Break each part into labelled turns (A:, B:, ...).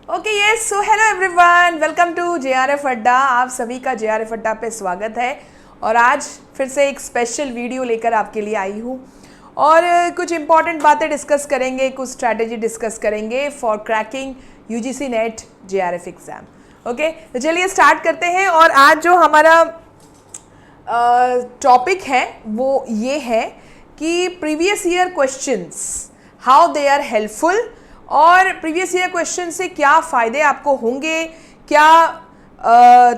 A: Okay yes, so hello everyone, welcome to JRF Adda. आप सभी का जेआरएफ अड्डा पे स्वागत है और आज फिर से एक स्पेशल वीडियो लेकर आपके लिए आई हूँ और कुछ इंपॉर्टेंट बातें डिस्कस करेंगे, कुछ स्ट्रैटेजी डिस्कस करेंगे for cracking UGC net JRF exam. Okay, तो चलिए स्टार्ट करते हैं। और आज जो हमारा टॉपिक है वो ये है कि previous year questions how they are helpful और प्रीवियस ईयर क्वेश्चन से क्या फ़ायदे आपको होंगे, क्या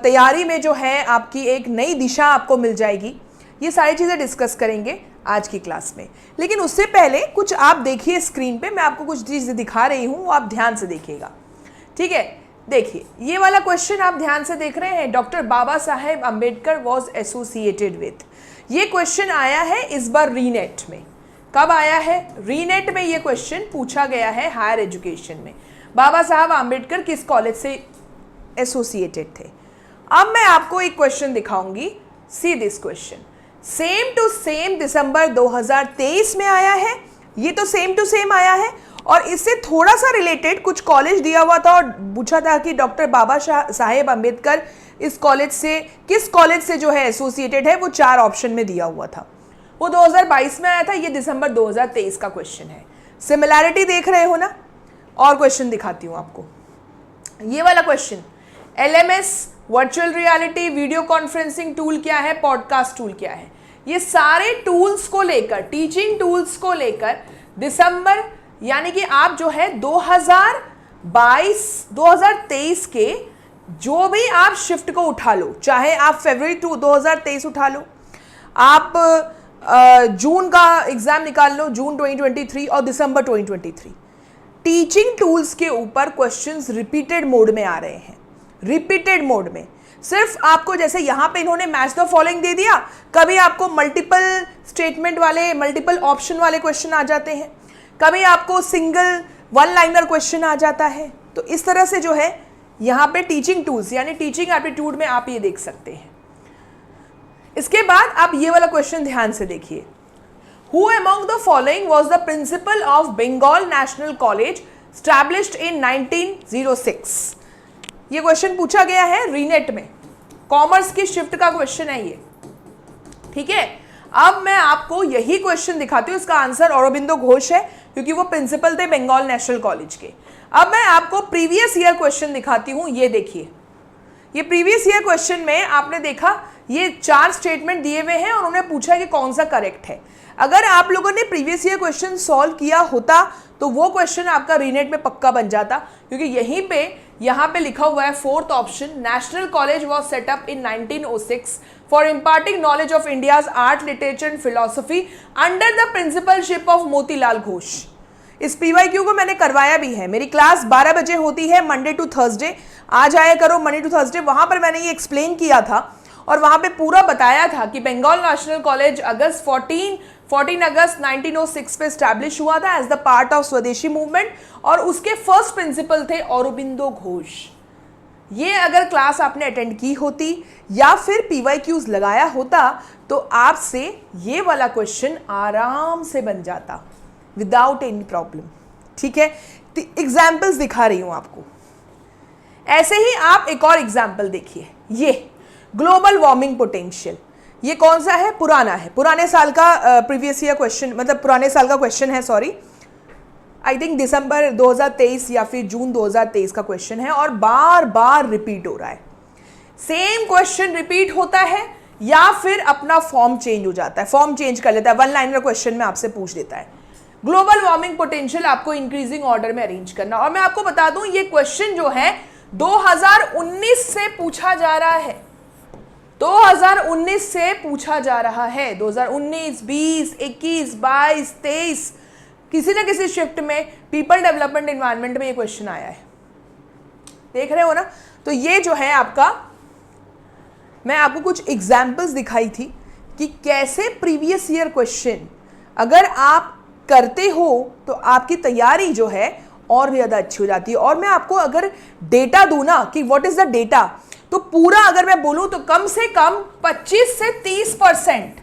A: तैयारी में जो है आपकी एक नई दिशा आपको मिल जाएगी। ये सारी चीज़ें डिस्कस करेंगे आज की क्लास में। लेकिन उससे पहले कुछ आप देखिए स्क्रीन पे, मैं आपको कुछ चीज़ें दिखा रही हूँ, वो आप ध्यान से देखिएगा। ठीक है, देखिए ये वाला क्वेश्चन आप ध्यान से देख रहे हैं, doctor Baba Saheb Ambedkar was associated with. ये क्वेश्चन आया है इस बार रीनेट में। कब आया है? रीनेट में ये क्वेश्चन पूछा गया है हायर एजुकेशन में। बाबा साहब आम्बेडकर किस कॉलेज से एसोसिएटेड थे? अब मैं आपको एक क्वेश्चन दिखाऊंगी, see this question. Same to same दिसंबर 2023 में आया है, ये तो सेम टू सेम आया है और इससे थोड़ा सा रिलेटेड कुछ कॉलेज दिया हुआ था और पूछा था कि डॉक्टर बाबा साहेब अम्बेडकर इस कॉलेज से, किस कॉलेज से जो है एसोसिएटेड है, वो 4 ऑप्शन में दिया हुआ था। वो 2022 में आया था, ये दिसंबर 2023 का क्वेश्चन है। सिमिलैरिटी देख रहे हो ना? और क्वेश्चन दिखाती हूँ आपको। ये वाला question, LMS, virtual reality, video conferencing tool क्या है, पॉडकास्ट टूल क्या है, ये सारे टूल्स को लेकर, टीचिंग टूल्स को लेकर दिसंबर यानी कि आप जो है 2023 के जो भी आप शिफ्ट को उठा लो, चाहे आप फरवरी 2023 उठा लो, आप जून का एग्जाम निकाल लो, जून 2023 और दिसंबर 2023, टीचिंग टूल्स के ऊपर क्वेश्चंस रिपीटेड मोड में आ रहे हैं। रिपीटेड मोड में सिर्फ आपको, जैसे यहाँ पे इन्होंने मैच द फॉलोइंग दे दिया, कभी आपको मल्टीपल स्टेटमेंट वाले, मल्टीपल ऑप्शन वाले क्वेश्चन आ जाते हैं, कभी आपको सिंगल वन लाइनर क्वेश्चन आ जाता है। तो इस तरह से जो है यहाँ पे टीचिंग टूल्स यानी टीचिंग एप्टीट्यूड में आप ये देख सकते हैं। इसके बाद आप ये वाला क्वेश्चन ध्यान से देखिए, who among the following was the principal of Bengal national college established in 1906। ये क्वेश्चन पूछा गया है रीनेट में, कॉमर्स की शिफ्ट का क्वेश्चन है ये। ठीक है, अब मैं आपको यही क्वेश्चन दिखाती हूँ, इसका आंसर औरोबिंदो घोष है क्योंकि वो प्रिंसिपल थे बंगाल नेशनल कॉलेज के। अब मैं आपको प्रीवियस ईयर क्वेश्चन दिखाती हूँ, ये देखिए। ये प्रीवियस ईयर क्वेश्चन में आपने देखा ये 4 स्टेटमेंट दिए हुए हैं और उन्होंने पूछा कि कौन सा करेक्ट है। अगर आप लोगों ने प्रीवियस ईयर क्वेश्चन सॉल्व किया होता तो वो क्वेश्चन आपका रीनेट में पक्का बन जाता, क्योंकि यहाँ पे लिखा हुआ है 4th option, national college was setup in 1906 for imparting knowledge of India's art, literature and philosophy under the principalship of Motilal Ghosh. इस पीवाईक्यू को मैंने करवाया भी है, मेरी क्लास 12 बजे होती है मंडे टू थर्सडे, आ जाया करो मंडे टू थर्सडे। वहाँ पर मैंने ये एक्सप्लेन किया था और वहाँ पे पूरा बताया था कि बंगाल नेशनल कॉलेज 14 अगस्त 1906 पे स्टैब्लिश हुआ था एज द पार्ट ऑफ स्वदेशी मूवमेंट और उसके फर्स्ट प्रिंसिपल थे औरोबिंदो घोष। ये अगर क्लास आपने अटेंड की होती या फिर पीवाईक्यूज लगाया होता तो आपसे ये वाला क्वेश्चन आराम से बन जाता विदाउट एनी प्रॉब्लम। ठीक है, एग्जाम्पल्स दिखा रही हूं आपको। ऐसे ही आप एक और एग्जाम्पल देखिए, ये ग्लोबल वार्मिंग पोटेंशियल, ये कौन सा है? पुराना है, पुराने साल का प्रीवियस ईयर क्वेश्चन, मतलब पुराने साल का क्वेश्चन है, सॉरी, आई थिंक दिसंबर 2023 या फिर जून 2023 का क्वेश्चन है और बार बार रिपीट हो रहा है। सेम क्वेश्चन रिपीट होता है या फिर अपना फॉर्म चेंज हो जाता है, फॉर्म चेंज कर लेता है, वन लाइनर क्वेश्चन में आपसे पूछ देता है। ग्लोबल वार्मिंग पोटेंशियल आपको इंक्रीजिंग ऑर्डर में अरेंज करना। और मैं आपको बता दूं ये क्वेश्चन जो है 2019 से पूछा जा रहा है, 2019 से पूछा जा रहा है, 2019, 20, 21, 22, 23 किसी न किसी शिफ्ट में पीपल डेवलपमेंट एनवायरनमेंट में ये क्वेश्चन आया है। देख रहे हो ना? तो ये जो है आपका, मैं आपको कुछ एग्जाम्पल्स दिखाई थी कि कैसे प्रीवियस ईयर क्वेश्चन अगर आप करते हो तो आपकी तैयारी जो है और भी ज़्यादा अच्छी हो जाती है। और मैं आपको अगर डेटा दूं ना कि व्हाट इज द डेटा, तो पूरा अगर मैं बोलूं तो कम से कम 25 से 30%,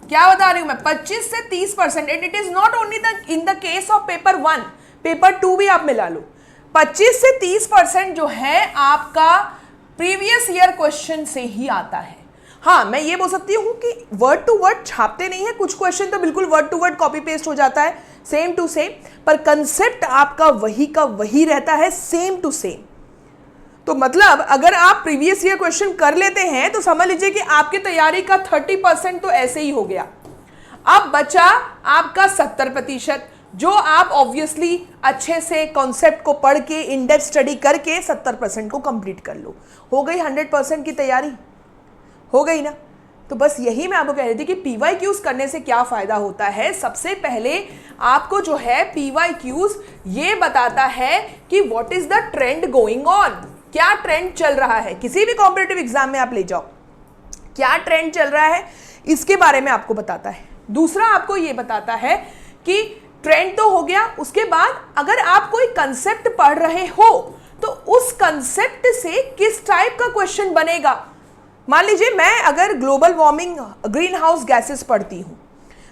A: क्या बता रही हूं मैं, 25 से 30%। It is not only in the case of paper 1, paper 2 भी आप मिला लो, 25 से 30% जो है आपका प्रीवियस ईयर क्वेश्चन से ही आता है। हाँ, मैं ये बोल सकती हूँ कि वर्ड टू वर्ड छापते नहीं है, कुछ क्वेश्चन तो बिल्कुल word to word copy paste हो जाता है, सेम टू सेम, पर कंसेप्ट आपका वही का वही रहता है, सेम टू सेम। तो मतलब अगर आप प्रीवियस ईयर क्वेश्चन कर लेते हैं तो समझ लीजिए कि आपकी तैयारी का 30% तो ऐसे ही हो गया। अब बचा आपका 70%, जो आप ऑब्वियसली अच्छे से कॉन्सेप्ट को पढ़ के इन-डेप्थ स्टडी करके 70% को कंप्लीट कर लो। हो गई 100% की तैयारी, हो गई ना। तो बस यही मैं आपको कह रही थी कि PYQs करने से क्या फ़ायदा होता है। सबसे पहले आपको जो है PYQs ये बताता है कि what is the trend going on, क्या ट्रेंड चल रहा है। किसी भी कॉम्पिटिटिव एग्जाम में आप ले जाओ, क्या ट्रेंड चल रहा है इसके बारे में आपको बताता है। दूसरा आपको ये बताता है कि ट्रेंड तो हो गया, उसके बाद अगर आप कोई कंसेप्ट पढ़ रहे हो तो उस कंसेप्ट से किस टाइप का क्वेश्चन बनेगा। मान लीजिए मैं अगर global warming, green house gases पढ़ती हूँ,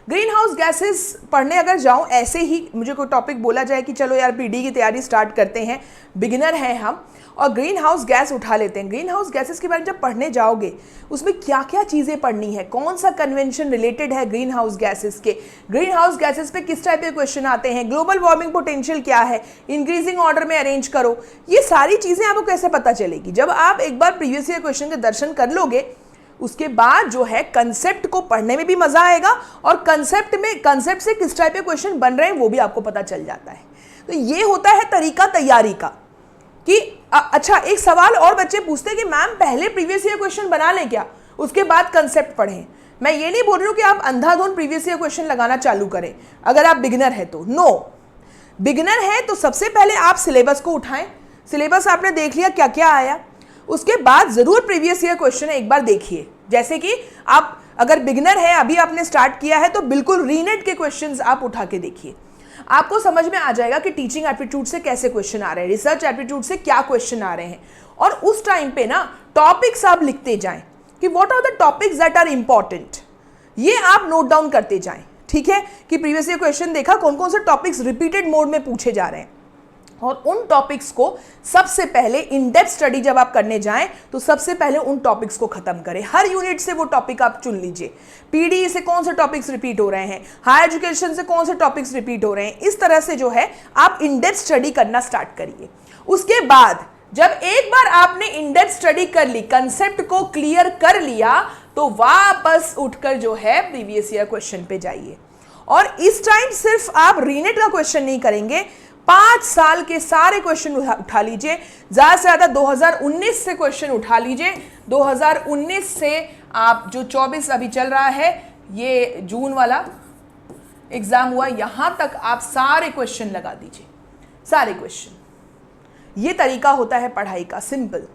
A: ग्रीन हाउस गैसेस पढ़ने अगर जाऊँ, ऐसे ही मुझे कोई टॉपिक बोला जाए कि चलो यार PD की तैयारी स्टार्ट करते हैं, बिगिनर हैं हम और ग्रीन हाउस गैस उठा लेते हैं। ग्रीन हाउस गैसेस के बारे में जब पढ़ने जाओगे उसमें क्या क्या चीज़ें पढ़नी है, कौन सा कन्वेंशन रिलेटेड है ग्रीन हाउस गैसेस के, ग्रीन हाउस गैसेस पे किस टाइप के क्वेश्चन आते हैं, ग्लोबल वार्मिंग पोटेंशियल क्या है, इंक्रीजिंग ऑर्डर में अरेंज करो, ये सारी चीज़ें आपको कैसे पता चलेगी। जब आप एक बार प्रीवियस ईयर क्वेश्चन के दर्शन कर लोगे उसके बाद जो है कंसेप्ट को पढ़ने में भी मजा आएगा और कंसेप्ट से किस टाइप के क्वेश्चन बन रहे हैं वो भी आपको पता चल जाता है। तो ये होता है तरीका तैयारी का कि अच्छा, एक सवाल और बच्चे पूछते हैं कि मैम पहले प्रीवियस ईयर क्वेश्चन बना लें क्या, उसके बाद कंसेप्ट पढ़ें। मैं ये नहीं बोल रही हूँ कि आप अंधाधुंध प्रीवियस ईयर क्वेश्चन लगाना चालू करें अगर आप बिगिनर है तो। नो, बिगिनर है तो सबसे पहले आप सिलेबस को उठाएं, सिलेबस आपने देख लिया क्या क्या आया, उसके बाद जरूर प्रीवियस ईयर क्वेश्चन एक बार देखिए। जैसे कि आप अगर बिगिनर है, अभी आपने स्टार्ट किया है, तो बिल्कुल रीनेट के क्वेश्चंस आप उठा के देखिए, आपको समझ में आ जाएगा कि टीचिंग एप्टीट्यूड से कैसे क्वेश्चन आ रहे हैं, रिसर्च एप्टीट्यूड से क्या क्वेश्चन आ रहे हैं। और उस टाइम पे ना टॉपिक्स आप लिखते जाएं कि what are the topics that are important, ये आप नोट डाउन करते जाएं। ठीक है कि प्रीवियस ईयर क्वेश्चन देखा, कौन कौन से टॉपिक्स रिपीटेड मोड में पूछे जा रहे हैं, और उन टॉपिक्स को सबसे पहले इन डेप्थ स्टडी जब आप करने जाएं तो सबसे पहले उन टॉपिक्स को खत्म करें। हर यूनिट से वो टॉपिक आप चुन लीजिए, PD से कौन से टॉपिक्स रिपीट हो रहे हैं, हायर एजुकेशन से कौन से टॉपिक्स रिपीट हो रहे हैं, इस तरह से जो है आप इन डेप्थ स्टडी करना स्टार्ट करिए। उसके बाद जब एक बार आपने इन डेप्थ स्टडी कर ली, कंसेप्ट को क्लियर कर लिया, तो वापस उठकर जो है प्रीवियस ईयर क्वेश्चन पे जाइए। और इस टाइम सिर्फ आप रीनेट का क्वेश्चन नहीं करेंगे, 5 साल के सारे क्वेश्चन उठा लीजिए, ज्यादा से ज्यादा 2019 से क्वेश्चन उठा लीजिए। 2019 से आप जो 24 अभी चल रहा है, ये जून वाला एग्जाम हुआ, यहां तक आप सारे क्वेश्चन लगा दीजिए, सारे क्वेश्चन। ये तरीका होता है पढ़ाई का, सिंपल।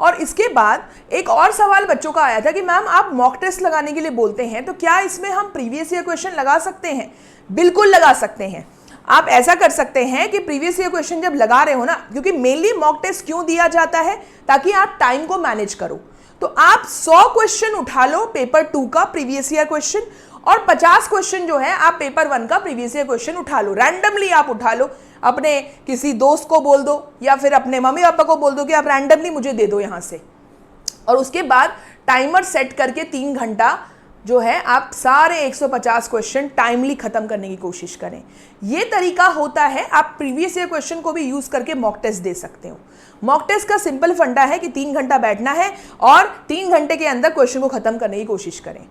A: और इसके बाद एक और सवाल बच्चों का आया था कि मैम आप मॉक टेस्ट लगाने के लिए बोलते हैं, तो क्या इसमें हम प्रीवियस ईयर क्वेश्चन लगा सकते हैं? बिल्कुल लगा सकते हैं। आप ऐसा कर सकते हैं कि प्रीवियस ईयर क्वेश्चन जब लगा रहे हो ना, क्योंकि मेनली मॉक टेस्ट क्यों दिया जाता है, ताकि आप टाइम को मैनेज करो। तो आप 100 क्वेश्चन उठा लो पेपर 2 का प्रीवियस ईयर क्वेश्चन, और 50 क्वेश्चन जो है आप पेपर 1 का प्रीवियस ईयर क्वेश्चन उठा लो, रैंडमली आप उठा लो। अपने किसी दोस्त को बोल दो या फिर अपने मम्मी पापा को बोल दो कि आप रैंडमली मुझे दे दो यहाँ से, और उसके बाद टाइमर सेट करके 3 घंटा जो है आप सारे 150 क्वेश्चन टाइमली खत्म करने की कोशिश करें। ये तरीका होता है, आप प्रीवियस ईयर क्वेश्चन को भी यूज करके मॉक टेस्ट दे सकते हो। मॉक टेस्ट का सिंपल फंडा है कि 3 घंटा बैठना है और 3 घंटे के अंदर क्वेश्चन को खत्म करने की कोशिश करें।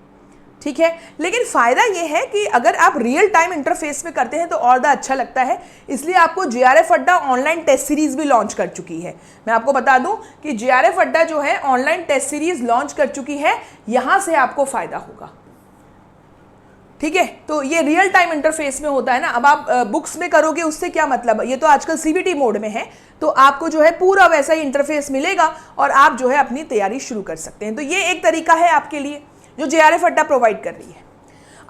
A: ठीक है, लेकिन फायदा यह है कि अगर आप रियल टाइम इंटरफेस में करते हैं तो और ज़्यादा अच्छा लगता है। इसलिए आपको JRF अड्डा ऑनलाइन टेस्ट सीरीज भी लॉन्च कर चुकी है। मैं आपको बता दूं कि JRF अड्डा जो है ऑनलाइन टेस्ट सीरीज लॉन्च कर चुकी है, यहां से आपको फायदा होगा। ठीक है, तो ये रियल टाइम इंटरफेस में होता है ना। अब आप बुक्स में करोगे उससे क्या मतलब, ये तो आजकल CBT मोड में है, तो आपको जो है पूरा वैसा ही इंटरफेस मिलेगा और आप जो है अपनी तैयारी शुरू कर सकते हैं। तो ये एक तरीका है आपके लिए जो JRF अड्डा प्रोवाइड कर रही है।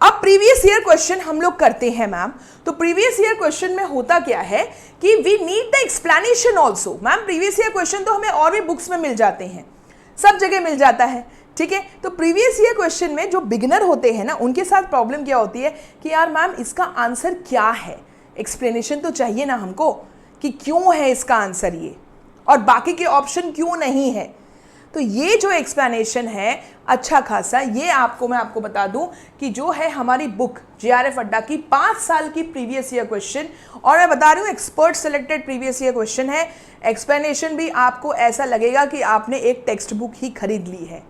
A: अब प्रीवियस ईयर क्वेश्चन हम लोग करते हैं मैम, तो प्रीवियस ईयर क्वेश्चन में होता क्या है कि we need the explanation also. Ma'am previous year question तो हमें और भी बुक्स में मिल जाते हैं, सब जगह मिल जाता है। ठीक है, तो प्रीवियस ईयर क्वेश्चन में जो बिगिनर होते हैं ना, उनके साथ प्रॉब्लम क्या होती है कि यार मैम इसका आंसर क्या है, एक्सप्लेनेशन तो चाहिए ना हमको, कि क्यों है इसका आंसर ये और बाकी के ऑप्शन क्यों नहीं है। तो ये जो एक्सप्लेनेशन है अच्छा खासा, ये मैं आपको बता दूं कि जो है हमारी बुक JRF अड्डा की 5 साल की प्रीवियस ईयर क्वेश्चन, और मैं बता रही हूँ expert selected previous year question है। एक्सप्लेनेशन भी आपको ऐसा लगेगा कि आपने एक टेक्स्ट बुक ही खरीद ली है।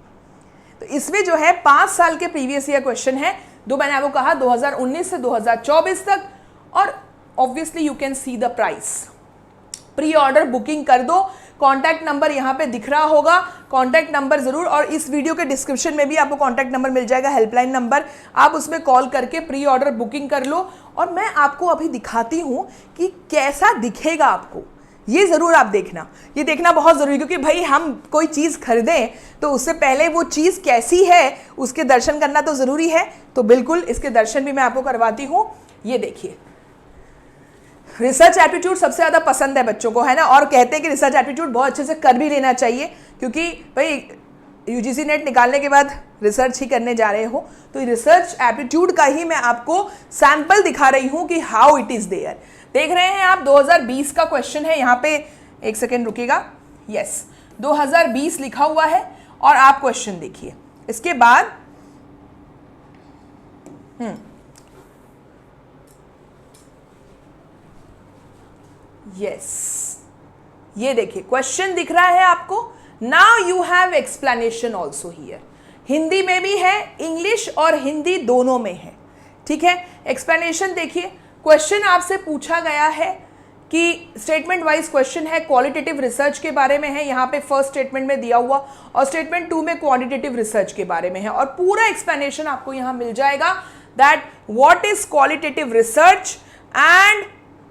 A: तो इसमें जो है 5 साल के प्रीवियस ईयर क्वेश्चन है, जो मैंने आपको कहा 2019 से 2024 तक, और obviously you can see the price. Pre order booking कर दो, कॉन्टैक्ट नंबर यहाँ पे दिख रहा होगा, कॉन्टैक्ट नंबर जरूर, और इस वीडियो के डिस्क्रिप्शन में भी आपको कॉन्टैक्ट नंबर मिल जाएगा, हेल्पलाइन नंबर, आप उसमें कॉल करके प्री ऑर्डर बुकिंग कर लो। और मैं आपको अभी दिखाती हूँ कि कैसा दिखेगा आपको, ये ज़रूर आप देखना, ये देखना बहुत ज़रूरी, क्योंकि भाई हम कोई चीज़ खरीदें तो उससे पहले वो चीज़ कैसी है उसके दर्शन करना तो ज़रूरी है। तो बिल्कुल इसके दर्शन भी मैं आपको करवाती हूँ। ये देखिए, रिसर्च एप्टीट्यूड सबसे ज़्यादा पसंद है बच्चों को, है ना, और कहते हैं कि रिसर्च एप्टीट्यूड बहुत अच्छे से कर भी लेना चाहिए, क्योंकि भाई UGC नेट निकालने के बाद रिसर्च ही करने जा रहे हो। तो रिसर्च एप्टीट्यूड का ही मैं आपको सैंपल दिखा रही हूँ कि हाउ इट इज़ देयर। देख रहे हैं आप 2020 का क्वेश्चन है, यहाँ पे एक सेकेंड रुकिएगा, यस 2020 लिखा हुआ है, और आप क्वेश्चन देखिए। इसके बाद यस, ये देखिए क्वेश्चन दिख रहा है आपको। Now you have explanation also here, Hindi में भी है, इंग्लिश और हिंदी दोनों में है, ठीक है। एक्सप्लेनेशन देखिए, क्वेश्चन आपसे पूछा गया है कि स्टेटमेंट वाइज क्वेश्चन है, क्वालिटेटिव रिसर्च के बारे में है, यहाँ पे फर्स्ट स्टेटमेंट में दिया हुआ, और स्टेटमेंट 2 में क्वांटिटेटिव रिसर्च के बारे में है, और पूरा एक्सप्लेनेशन आपको यहाँ मिल जाएगा that what is qualitative research, and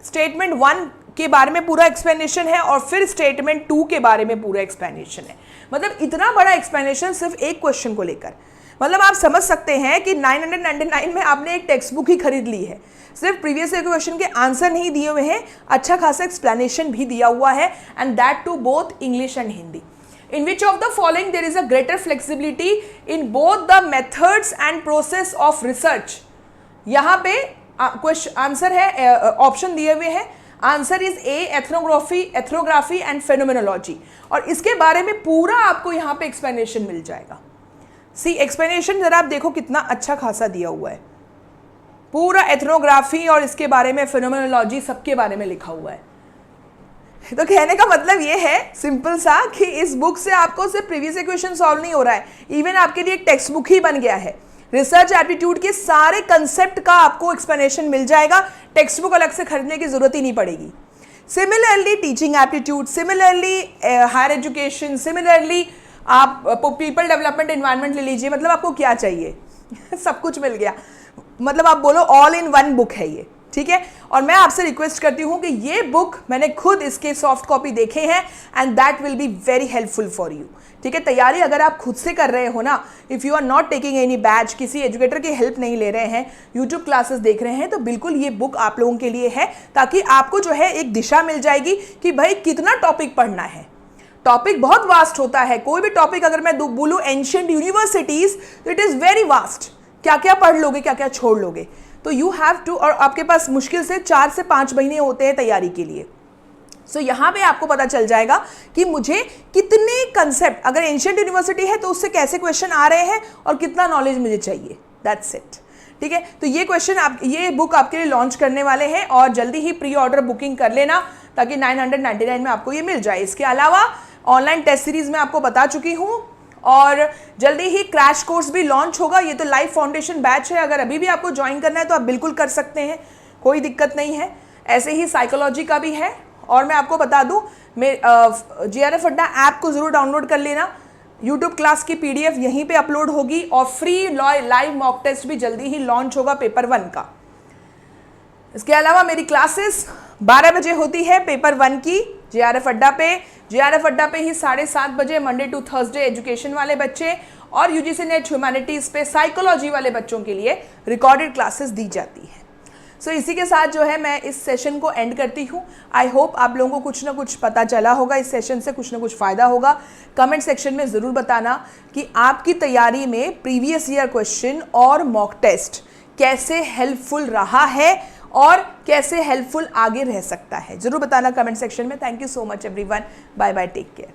A: statement 1 के बारे में पूरा एक्सप्लेनेशन है, और फिर स्टेटमेंट 2 के बारे में पूरा एक्सप्लेनेशन है। मतलब इतना बड़ा एक्सप्लेनेशन सिर्फ एक क्वेश्चन को लेकर, मतलब आप समझ सकते हैं कि 999 में आपने एक टेक्स्ट बुक ही खरीद ली है। सिर्फ प्रीवियस ईयर क्वेश्चन के आंसर नहीं दिए हुए हैं, अच्छा खासा एक्सप्लेनेशन भी दिया हुआ है, and that too both English and Hindi. In which of the following there is a greater flexibility in both the methods and process of research? यहाँ पे क्वेश्चन आंसर है, ऑप्शन दिए हुए हैं, answer is a ethnography and phenomenology, और इसके बारे में पूरा आपको यहाँ पे एक्सप्लेनेशन मिल जाएगा। सी एक्सप्लेनेशन जरा आप देखो कितना अच्छा खासा दिया हुआ है, पूरा एथनोग्राफी और इसके बारे में, फेनोमेनोलॉजी सबके बारे में लिखा हुआ है। तो कहने का मतलब ये है सिंपल सा कि इस बुक से आपको सिर्फ प्रीवियस क्वेश्चन सॉल्व नहीं हो रहा है, इवन आपके लिए एक टेक्स्ट बुक ही बन गया है। रिसर्च एप्टीट्यूड के सारे कंसेप्ट का आपको एक्सप्लेनेशन मिल जाएगा, टेक्स्ट बुक अलग से खरीदने की जरूरत ही नहीं पड़ेगी। Similarly teaching aptitude, similarly higher education, similarly आप पीपल डेवलपमेंट एनवायरनमेंट ले लीजिए, मतलब आपको क्या चाहिए सब कुछ मिल गया, मतलब आप बोलो ऑल इन वन बुक है ये, ठीक है। और मैं आपसे रिक्वेस्ट करती हूँ कि ये बुक मैंने खुद इसके सॉफ्ट कॉपी देखे हैं, and that will be very helpful for you, ठीक है। तैयारी अगर आप खुद से कर रहे हो ना, if you are not taking any batch, किसी एजुकेटर की हेल्प नहीं ले रहे हैं, यूट्यूब क्लासेस देख रहे हैं, तो बिल्कुल ये बुक आप लोगों के लिए है, ताकि आपको जो है एक दिशा मिल जाएगी कि भाई कितना टॉपिक पढ़ना है। टॉपिक बहुत वास्ट होता है, कोई भी टॉपिक अगर मैं बोलूँ एंशिएंट यूनिवर्सिटीज, तो इट इज़ वेरी वास्ट, क्या क्या पढ़ लोगे, क्या क्या छोड़ लोगे। तो यू हैव टू, और आपके पास मुश्किल से 4 से 5 महीने होते हैं तैयारी के लिए। सो यहाँ पे आपको पता चल जाएगा कि मुझे कितने कंसेप्ट, अगर एंशिएंट यूनिवर्सिटी है तो उससे कैसे क्वेश्चन आ रहे हैं और कितना नॉलेज मुझे चाहिए, दैट्स इट, ठीक है। तो ये क्वेश्चन आप, ये बुक आपके लिए लॉन्च करने वाले हैं, और जल्दी ही प्री ऑर्डर बुकिंग कर लेना ताकि 999 में आपको ये मिल जाए। इसके अलावा ऑनलाइन टेस्ट सीरीज में आपको बता चुकी हूँ, और जल्दी ही क्रैश कोर्स भी लॉन्च होगा। ये तो लाइव फाउंडेशन बैच है, अगर अभी भी आपको ज्वाइन करना है तो आप बिल्कुल कर सकते हैं, कोई दिक्कत नहीं है। ऐसे ही साइकोलॉजी का भी है, और मैं आपको बता दूं, JRF अड्डा ऐप को ज़रूर डाउनलोड कर लेना, यूट्यूब क्लास की PDF यहीं पे अपलोड होगी, और फ्री लाइव मॉक टेस्ट भी जल्दी ही लॉन्च होगा पेपर 1 का। इसके अलावा मेरी क्लासेस 12 बजे होती है पेपर 1 की JRF अड्डा पे। JRF अड्डा पे ही 7:30 बजे मंडे टू थर्सडे एजुकेशन वाले बच्चे और UGC नेट ह्यूमैनिटीज़ पे साइकोलॉजी वाले बच्चों के लिए रिकॉर्डेड क्लासेस दी जाती है। सो इसी के साथ जो है मैं इस सेशन को एंड करती हूँ। आई होप आप लोगों को कुछ ना कुछ पता चला होगा, इस सेशन से कुछ ना कुछ फ़ायदा होगा। कमेंट सेक्शन में ज़रूर बताना कि आपकी तैयारी में प्रीवियस ईयर क्वेश्चन और मॉक टेस्ट कैसे हेल्पफुल रहा है, और कैसे हेल्पफुल आगे रह सकता है, जरूर बताना कमेंट सेक्शन में। Thank you so much everyone, bye bye, take care.